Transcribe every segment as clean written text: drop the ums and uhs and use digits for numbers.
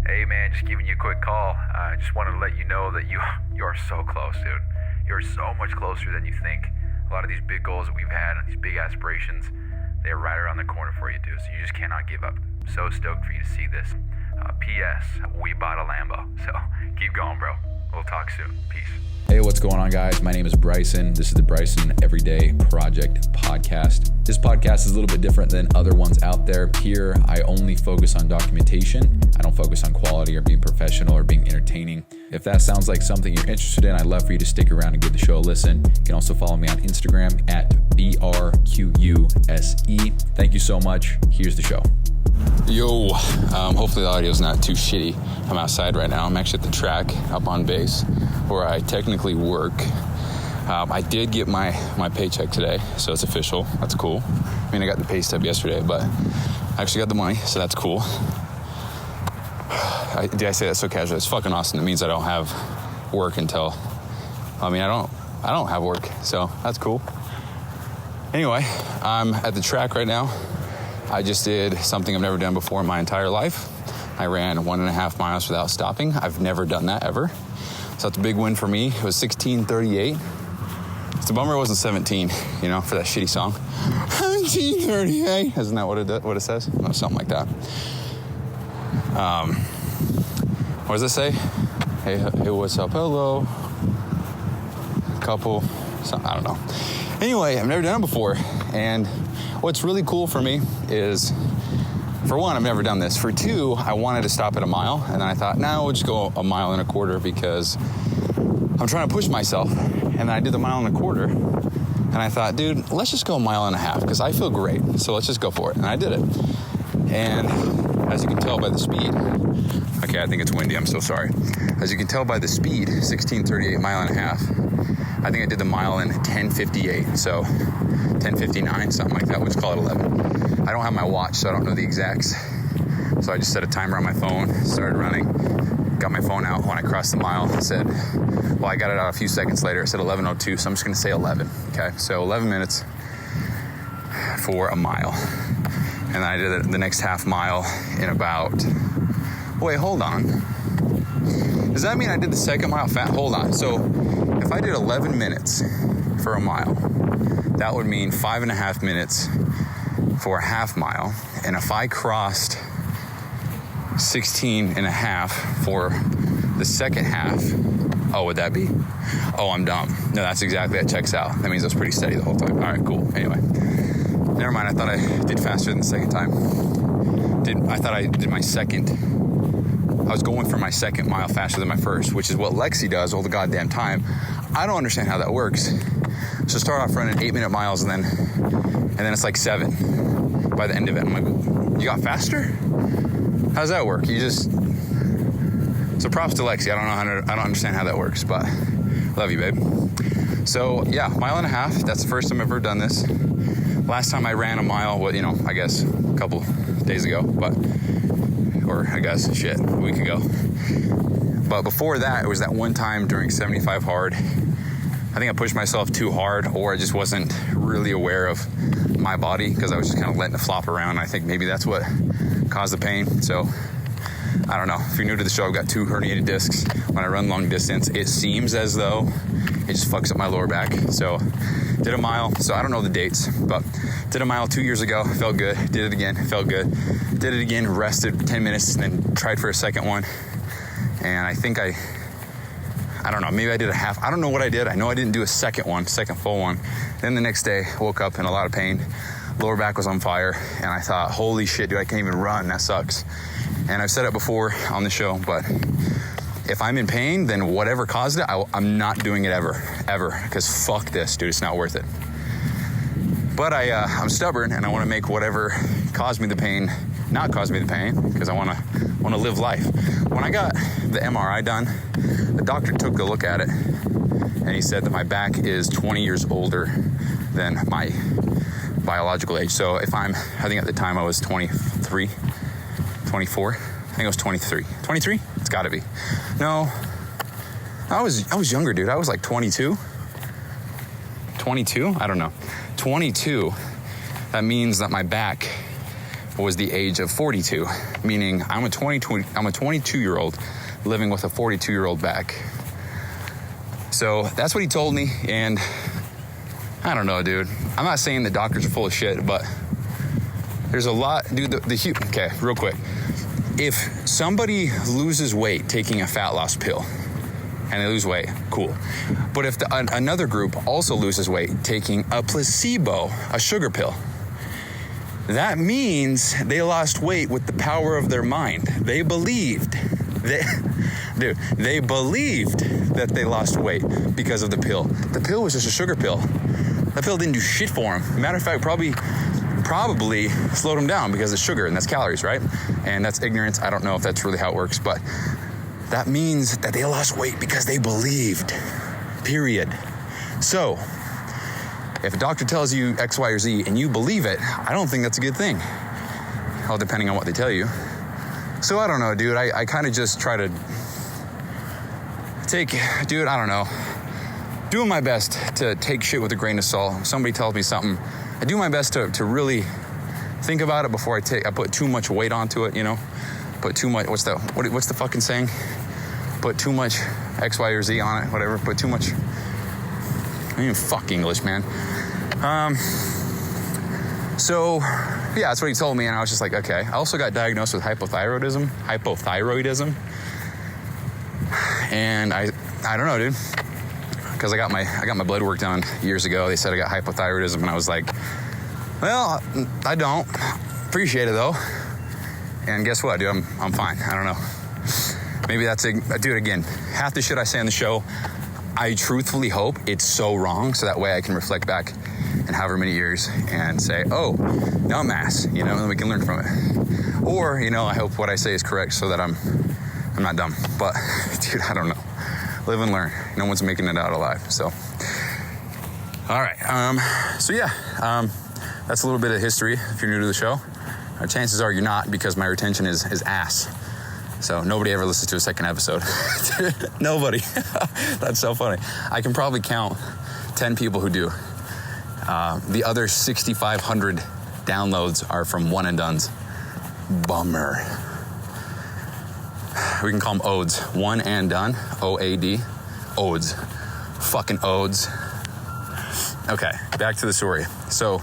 Hey man, just giving you a quick call. I just wanted to let you know that you are so close, dude. You're so much closer than you think. A lot of these big goals that we've had and these big aspirations, they're right around the corner for you, dude. So you just cannot give up. So stoked for you to see this. P.S. We bought a Lambo. So keep going, bro. We'll talk soon. Peace. Hey, what's going on, guys? My name is Bryson. This is the Bryson Everyday Project podcast. This podcast is a little bit different than other ones out there. Here, I only focus on documentation. I don't focus on quality or being professional or being entertaining. If that sounds like something you're interested in, I'd love for you to stick around and give the show a listen. You can also follow me on Instagram at BRQUSE. Thank you so much. Here's the show. Yo, hopefully the audio's not too shitty. I'm outside right now. I'm actually at the track up on base where I technically work. I did get my paycheck today, so it's official. That's cool. I mean, I got the pay stub yesterday, but I actually got the money, so that's cool. Did I say that so casually? It's fucking awesome. It means I don't have work until, I don't have work, so that's cool. Anyway, I'm at the track right now. I just did something I've never done before in my entire life. I ran 1.5 miles without stopping. I've never done that ever. So that's a big win for me. It was 16:38. It's a bummer it wasn't 17, for that shitty song. 17:38. Isn't that what it says? No, something like that. What does it say? Hey, what's up? Hello. Couple. I don't know. Anyway, I've never done it before. And what's really cool for me is, for one, I've never done this. For two, I wanted to stop at a mile. And then I thought, we'll just go 1.25 miles because I'm trying to push myself. And then I did the 1.25 miles. And I thought, dude, let's just go 1.5 miles because I feel great. So let's just go for it. And I did it. And as you can tell by the speed, okay, I think it's windy. I'm so sorry. As you can tell by the speed, 16:38, 1.5 miles. I think I did the mile in 10:58. So 10:59, something like that. We'll just call it 11. I don't have my watch, so I don't know the exacts. So I just set a timer on my phone, started running, got my phone out when I crossed the mile. It said, I got it out a few seconds later. It said 11:02, so I'm just going to say 11. Okay, so 11 minutes for a mile. And then I did the next half mile in about, wait, hold on. Does that mean I did the second mile fast? Hold on. So if I did 11 minutes for a mile, that would mean 5.5 minutes for a half mile. And if I crossed 16.5 for the second half, would that be? I'm dumb. No, that's exactly, that checks out. That means I was pretty steady the whole time. All right, cool. Anyway, never mind. I thought I did faster than the second time. I thought I did my second. I was going for my second mile faster than my first, which is what Lexi does all the goddamn time. I don't understand how that works. So start off running 8-minute miles and then it's like 7 by the end of it. I'm like, you got faster? How does that work? So props to Lexi. I don't understand how that works, but love you, babe. So yeah, 1.5 miles. That's the first time I've ever done this. Last time I ran a mile, I guess a couple days ago, a week ago. But before that, it was that one time during 75 hard. I think I pushed myself too hard, or I just wasn't really aware of my body because I was just kind of letting it flop around. I think maybe that's what caused the pain. So I don't know. If you're new to the show, I've got 2 herniated discs. When I run long distance, it seems as though it just fucks up my lower back. So did a mile. So I don't know the dates, but did a mile 2 years ago. Felt good. Did it again. Felt good. Did it again. Rested 10 minutes and then tried for a second one. And I think I don't know, maybe I did a half. I don't know what I did. I know I didn't do a second full one. Then the next day, woke up in a lot of pain. Lower back was on fire. And I thought, holy shit, dude, I can't even run. That sucks. And I've said it before on the show, but if I'm in pain, then whatever caused it, I'm not doing it ever. Because fuck this, dude, it's not worth it. But I'm stubborn and I want to make whatever caused me the pain not cause me the pain because I want to live life. When I got the MRI done, the doctor took a look at it and he said that my back is 20 years older than my biological age. So I think at the time I was 23, 24. I think I was 23. 23? It's got to be. No, I was younger, dude. I was like 22. 22? I don't know. 22. That means that my back was the age of 42, meaning I'm a 22-year-old living with a 42-year-old back. So that's what he told me, and I don't know, dude. I'm not saying the doctors are full of shit, but there's a lot, dude. Okay, real quick. If somebody loses weight taking a fat loss pill, and they lose weight, cool. But if another group also loses weight taking a placebo, a sugar pill, that means they lost weight with the power of their mind. They believed that they lost weight because of the pill. The pill was just a sugar pill. The pill didn't do shit for them. Matter of fact, probably slowed them down because it's sugar and that's calories, right? And that's ignorance. I don't know if that's really how it works, but that means that they lost weight because they believed, period. So, if a doctor tells you X, Y, or Z and you believe it, I don't think that's a good thing. All depending on what they tell you. So I don't know, dude. I kind of just try to doing my best to take shit with a grain of salt. If somebody tells me something, I do my best to really think about it before I put too much weight onto it, you know? Put too much, what's the fucking saying? Put too much X, Y, or Z on it, whatever. Put too much, I mean, fuck English, man. So, yeah, that's what he told me, and I was just like, okay. I also got diagnosed with hypothyroidism. And I don't know, dude. Because I got my blood work done years ago. They said I got hypothyroidism, and I was like, well, I don't. Appreciate it, though. And guess what, dude? I'm fine. I don't know. Maybe that's dude, again, half the shit I say on the show, I truthfully hope it's so wrong, so that way I can reflect back in however many years and say, oh, dumbass, you know, and we can learn from it. Or, you know, I hope what I say is correct so that I'm not dumb. But, dude, I don't know. Live and learn. No one's making it out alive. So, all right. That's a little bit of history if you're new to the show. Chances are you're not, because my retention is ass. So nobody ever listens to a second episode. Nobody. That's so funny. I can probably count 10 people who do. The other 6,500 downloads are from one and dones. Bummer. We can call them odes. One and done. O-A-D. Odes. Fucking odes. Okay, back to the story. So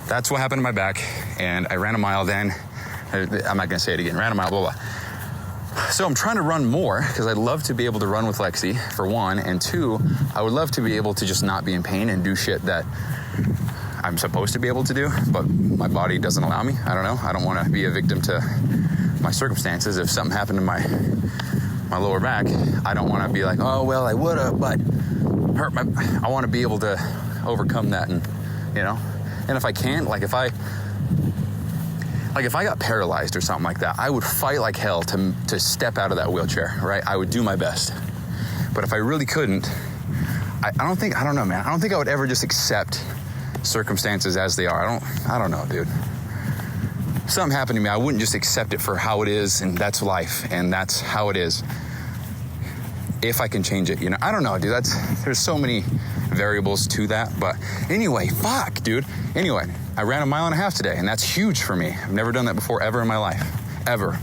that's what happened to my back, and I ran a mile then. I'm not gonna say it again. Ran a mile, blah, blah. So I'm trying to run more because I'd love to be able to run with Lexi, for one, and two, I would love to be able to just not be in pain and do shit that I'm supposed to be able to do, but my body doesn't allow me. I don't know. I don't want to be a victim to my circumstances. If something happened to my lower back, I don't want to be like, oh, well, I would have, but I want to be able to overcome that, and, you know, and if I can't, if I got paralyzed or something like that, I would fight like hell to step out of that wheelchair, right? I would do my best. But if I really couldn't, I don't think I would ever just accept circumstances as they are. I don't know, dude. If something happened to me, I wouldn't just accept it for how it is, and that's life, and that's how it is. If I can change it, you know? I don't know, dude. There's so many variables to that. But anyway, fuck, dude. Anyway, I ran a mile and a half today, and that's huge for me. I've never done that before ever in my life. Ever.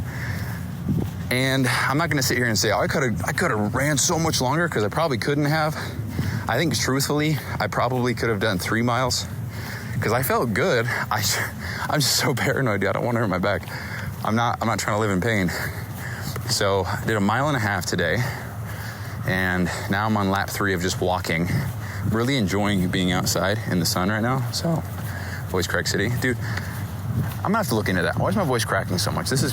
And I'm not gonna sit here and say, oh, I could have ran so much longer, because I probably couldn't have. I think truthfully, I probably could have done 3 miles, because I felt good. I'm just so paranoid, dude. I don't want to hurt my back. I'm not trying to live in pain. So I did a mile and a half today, and now I'm on lap 3 of just walking. Really enjoying being outside in the sun right now. So, voice crack city. Dude, I'm gonna have to look into that. Why is my voice cracking so much? This is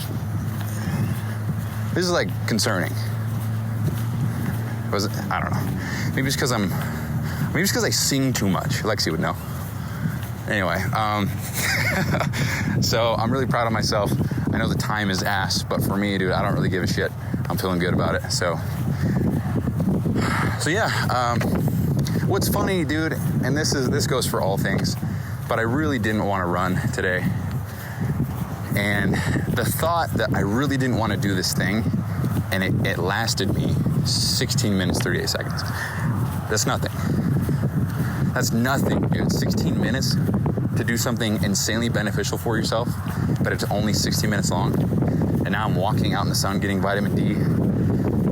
like concerning. I don't know. Maybe it's because I sing too much. Lexi would know. Anyway, so I'm really proud of myself. I know the time is ass, but for me, dude, I don't really give a shit. I'm feeling good about it. So yeah. What's funny, dude, and this goes for all things, but I really didn't want to run today. And the thought that I really didn't want to do this thing, and it lasted me 16 minutes, 38 seconds. That's nothing. That's nothing, dude. 16 minutes. to do something insanely beneficial for yourself, but it's only 60 minutes long. And now I'm walking out in the sun getting vitamin D.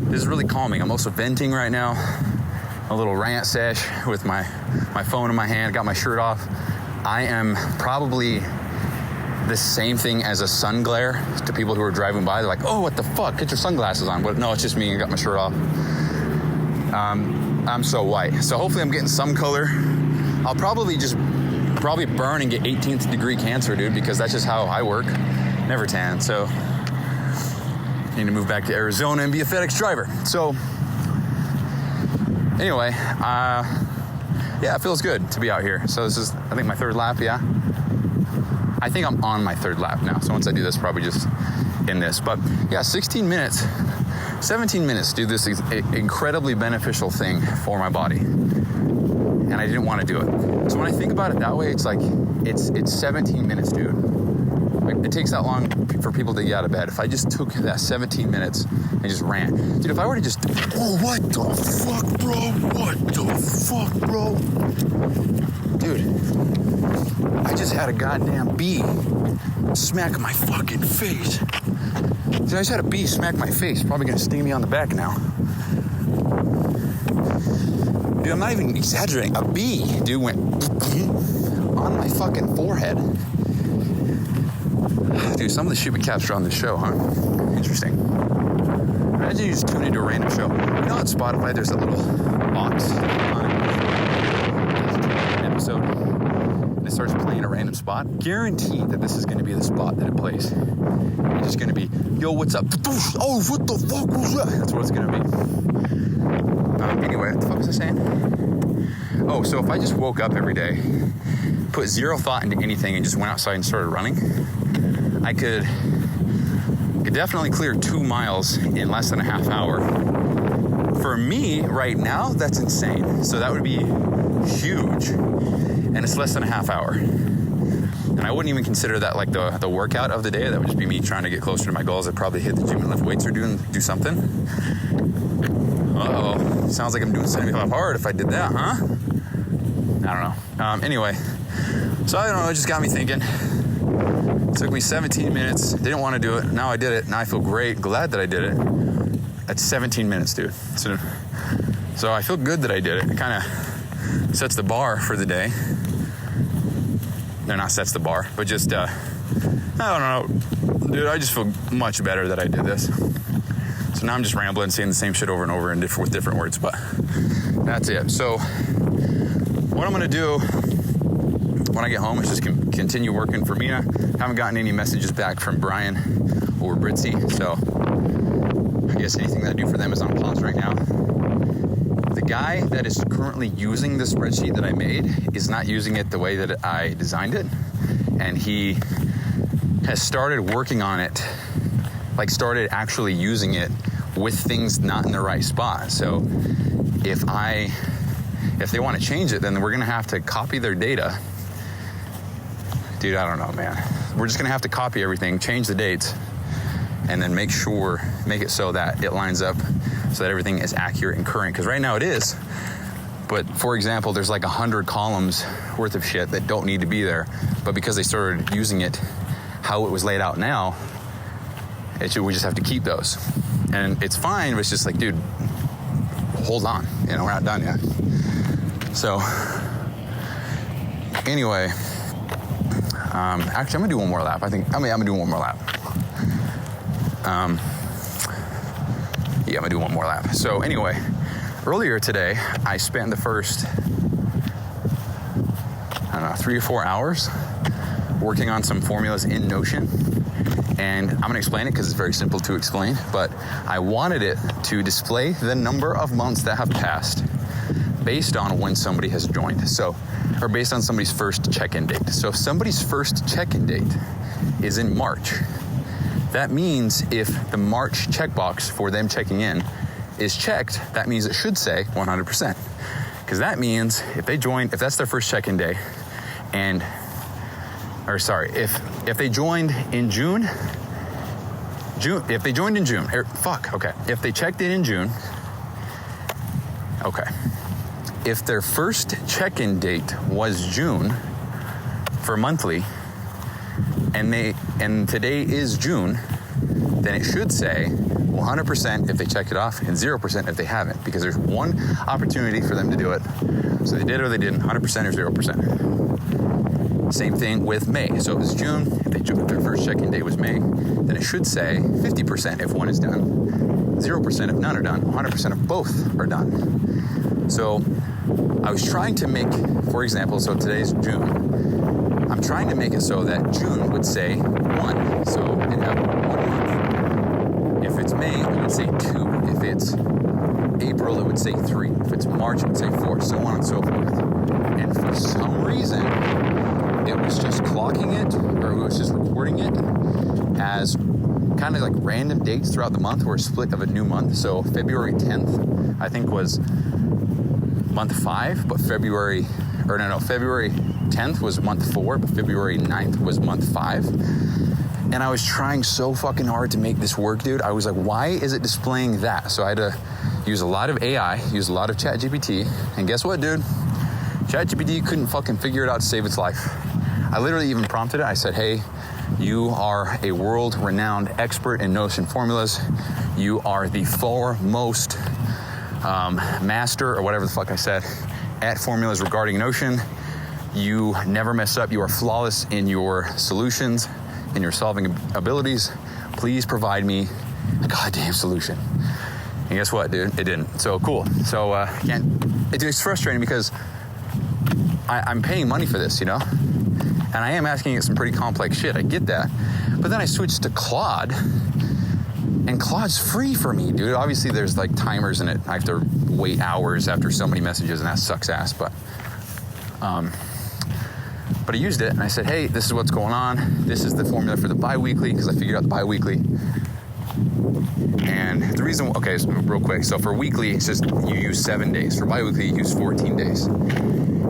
This is really calming. I'm also venting right now. A little rant sesh with my phone in my hand, got my shirt off. I am probably the same thing as a sun glare to people who are driving by. They're like, oh, what the fuck? Get your sunglasses on. But no, it's just me and got my shirt off. I'm so white. So hopefully I'm getting some color. I'll probably burn and get 18th degree cancer, dude, because that's just how I work. Never tan. So I need to move back to Arizona and be a FedEx driver. So anyway, yeah, it feels good to be out here. So this is, I think, my third lap, yeah. I think I'm on my third lap now. So once I do this, probably just in this. But yeah, 17 minutes do this incredibly beneficial thing for my body. And I didn't want to do it. So when I think about it that way, it's like, it's 17 minutes, dude. Like, it takes that long for people to get out of bed. If I just took that 17 minutes and just ran. Dude, if I were to just, oh, what the fuck, bro? What the fuck, bro? Dude, I just had a goddamn bee smack my fucking face. Dude, I just had a bee smack my face. Probably gonna sting me on the back now. Dude, I'm not even exaggerating. A bee, dude, went on my fucking forehead. Dude, some of the shit we capture on this show, huh? Interesting. Imagine you just tune into a random show. You know on Spotify there's a little box on an episode, and it starts playing a random spot. Guaranteed that this is going to be the spot that it plays. It's just going to be, yo, what's up? Oh, what the fuck was that? That's what it's going to be. Anyway, what the fuck was I saying? Oh, so if I just woke up every day, put zero thought into anything, and just went outside and started running, I could definitely clear 2 miles in less than a half hour. For me, right now, that's insane. So that would be huge. And it's less than a half hour. And I wouldn't even consider that like the workout of the day. That would just be me trying to get closer to my goals. I'd probably hit the gym and lift weights or do something. Uh-oh. Sounds like I'm doing 75 hard if I did that, huh? I don't know. Anyway, so I don't know. It just got me thinking. It took me 17 minutes. Didn't want to do it. Now I did it. Now I feel great. Glad that I did it. That's 17 minutes, dude. So I feel good that I did it. It kind of sets the bar for the day. No, not sets the bar, but just, I don't know. Dude, I just feel much better that I did this. So now I'm just rambling, saying the same shit over and over with different words, but that's it. So what I'm going to do when I get home is just continue working for Mina. Haven't gotten any messages back from Brian or Britzy, so I guess anything that I do for them is on pause right now. The guy that is currently using the spreadsheet that I made is not using it the way that I designed it, and he has started working on it, like started actually using it with things not in the right spot. So if they want to change it, then we're gonna have to copy their data. Dude, I don't know, man. We're just gonna have to copy everything, change the dates, and then make it so that it lines up so that everything is accurate and current. Because right now it is. But for example, there's like 100 columns worth of shit that don't need to be there. But because they started using it how it was laid out now, we just have to keep those. And it's fine, but it's just like, dude, hold on. We're not done yet. So anyway, actually, I'm gonna do one more lap. I'm gonna do one more lap. Yeah, I'm gonna do one more lap. So anyway, earlier today, I spent the first, 3 or 4 hours working on some formulas in Notion. And I'm gonna explain it because it's very simple to explain, but I wanted it to display the number of months that have passed based on when somebody has joined. Or based on somebody's first check-in date. So if somebody's first check-in date is in March, that means if the March checkbox for them checking in is checked, that means it should say 100%. Because that means if that's their first check-in day, if they joined in June, if they checked in June, okay. If their first check-in date was June, for monthly, and today is June, then it should say 100% if they checked it off and 0% if they haven't, because there's one opportunity for them to do it. So they did or they didn't, 100% or 0%. Same thing with May. So it was June, if their first check-in date was May, then it should say 50% if one is done, 0% if none are done, 100% if both are done. So I was trying to make, for example, so today's June, I'm trying to make it so that June would say 1. So it'd have 1 month. If it's May, it would say 2. If it's April, it would say 3. If it's March, it would say 4, so on and so forth. And for some reason, it was just clocking it, or it was just recording it as kind of like random dates throughout the month or a split of a new month. So February 10th, I think, was month 5, but February 10th was month 4, but February 9th was month 5. And I was trying so fucking hard to make this work, dude. I was like, why is it displaying that? So I had to use a lot of AI, use a lot of ChatGPT. And guess what, dude? ChatGPT couldn't fucking figure it out to save its life. I literally even prompted it. I said, hey, you are a world-renowned expert in Notion formulas. You are the foremost master, or whatever the fuck I said, at formulas regarding Notion. You never mess up. You are flawless in your solutions, in your solving abilities. Please provide me a goddamn solution. And guess what, dude? It didn't. So cool. So it's frustrating because I'm paying money for this, you know? And I am asking it some pretty complex shit. I get that. But then I switched to Claude, and Claude's free for me, dude. Obviously, there's like timers in it. I have to wait hours after so many messages, and that sucks ass. But I used it, and I said, hey, this is what's going on. This is the formula for the bi-weekly, because I figured out the bi-weekly. And the reason, okay, so real quick. So for weekly, it's just you use 7 days. For bi-weekly, you use 14 days.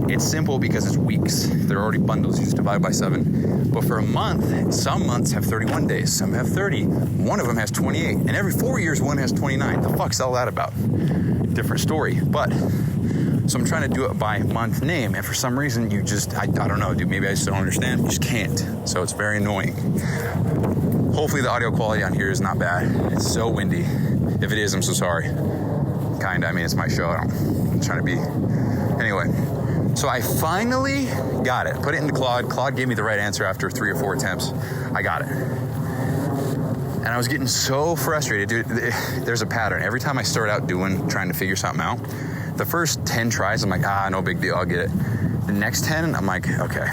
It's simple because it's weeks. They're already bundles. You just divide by 7. But for a month, some months have 31 days. Some have 30. One of them has 28. And every 4 years, one has 29. The fuck's all that about? Different story. But, so I'm trying to do it by month name. And for some reason, you just, I don't know, dude. Maybe I just don't understand. You just can't. So it's very annoying. Hopefully the audio quality on here is not bad. It's so windy. If it is, I'm so sorry. Kinda. I mean, it's my show. I'm trying to be. Anyway. So I finally got it. Put it into Claude. Claude gave me the right answer after 3 or 4 attempts. I got it. And I was getting so frustrated, dude. There's a pattern. Every time I start out trying to figure something out, the first 10 tries, I'm like, no big deal, I'll get it. The next 10, I'm like, okay,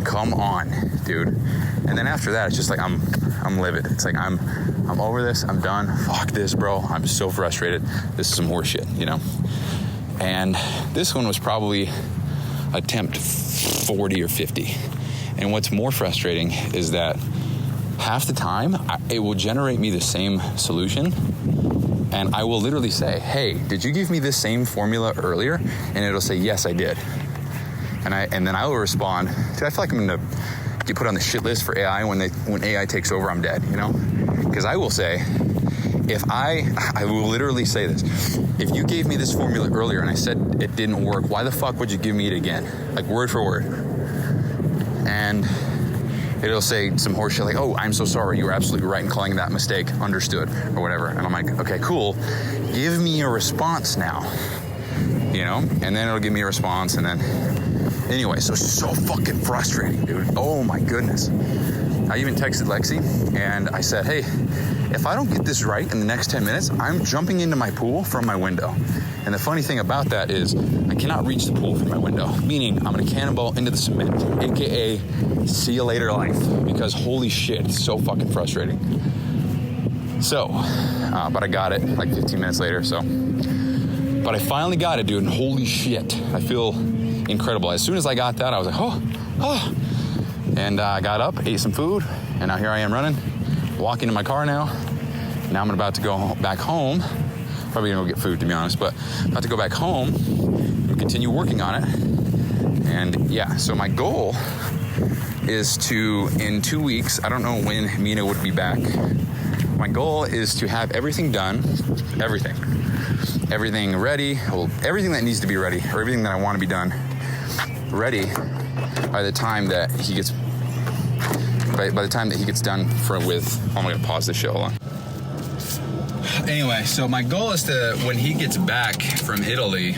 come on, dude. And then after that, it's just like, I'm livid. It's like, I'm over this. I'm done. Fuck this, bro. I'm so frustrated. This is some horse shit, you know? And this one was probably attempt 40 or 50. And what's more frustrating is that half the time it will generate me the same solution. And I will literally say, hey, did you give me this same formula earlier? And it'll say, yes, I did. And then I will respond, dude, I feel like I'm going to get put on the shit list for AI. When AI takes over, I'm dead, you know? Because I will say, I will literally say this. If you gave me this formula earlier and I said it didn't work, why the fuck would you give me it again? Like word for word. And it'll say some horse shit like, oh, I'm so sorry. You were absolutely right in calling that mistake. Understood. Or whatever. And I'm like, okay, cool. Give me a response now. You know? And then it'll give me a response. And then, anyway, so fucking frustrating, dude. Oh my goodness. I even texted Lexi and I said, hey, if I don't get this right in the next 10 minutes, I'm jumping into my pool from my window. And the funny thing about that is I cannot reach the pool from my window, meaning I'm going to cannonball into the cement, AKA see you later life, because holy shit, it's so fucking frustrating. So, but I got it like 15 minutes later, but I finally got it, dude, and holy shit, I feel incredible. As soon as I got that, I was like, oh. And I got up, ate some food, and now here I am running, walking to my car now. Now I'm about to go back home. Probably gonna go get food, to be honest, but about to go back home and continue working on it. And yeah, so my goal is to, in 2 weeks, I don't know when Mina would be back. My goal is to have everything done, everything ready, well, everything that needs to be ready, or everything that I want to be done, ready by the time that he gets done I'm gonna pause this shit, hold on. Anyway, so my goal is when he gets back from Italy,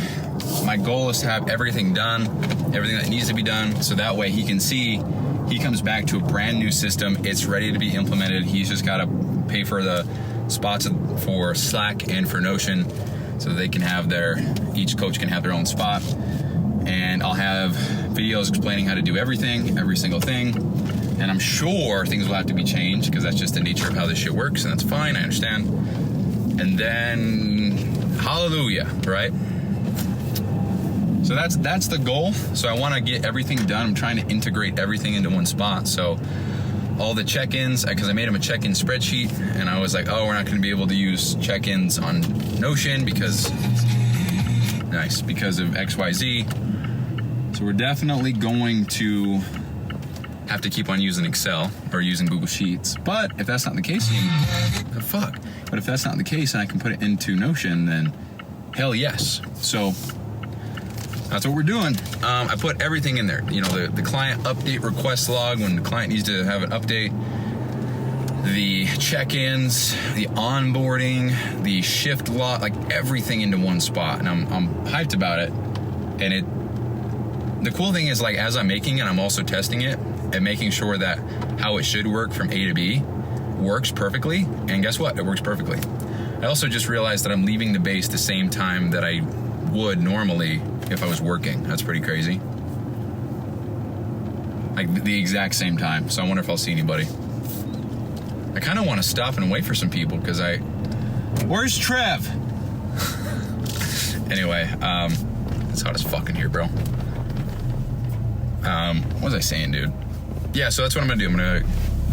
my goal is to have everything done, everything that needs to be done, so that way he can see he comes back to a brand new system. It's ready to be implemented. He's just got to pay for the spots for Slack and for Notion, so that they can have each coach can have their own spot. And I'll have videos explaining how to do everything, every single thing. And I'm sure things will have to be changed because that's just the nature of how this shit works, and that's fine, I understand. And then, hallelujah, right? So that's the goal. So I want to get everything done. I'm trying to integrate everything into one spot. So all the check-ins, because I made him a check-in spreadsheet, and I was like, oh, we're not going to be able to use check-ins on Notion because of XYZ. So we're definitely going to have to keep on using Excel or using Google Sheets. But if that's not the case, But if that's not the case and I can put it into Notion, then hell yes. So that's what we're doing. I put everything in there. You know, the client update request log when the client needs to have an update, the check-ins, the onboarding, the shift log, like everything into one spot. And I'm hyped about it. And the cool thing is, like, as I'm making it, I'm also testing it and making sure that how it should work from A to B works perfectly. And guess what? It works perfectly. I also just realized that I'm leaving the base the same time that I would normally if I was working. That's pretty crazy. Like the exact same time. So I wonder if I'll see anybody. I kind of want to stop and wait for some people because where's Trev? Anyway, it's hot as fuck in here, bro. What was I saying, dude? Yeah, so that's what I'm gonna do. I'm gonna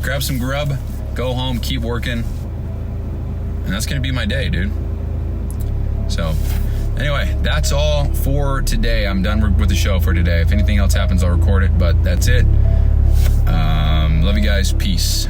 grab some grub, go home, keep working, and that's gonna be my day, dude. So anyway, that's all for today. I'm done with the show for today. If anything else happens, I'll record it, but that's it. Love you guys. Peace.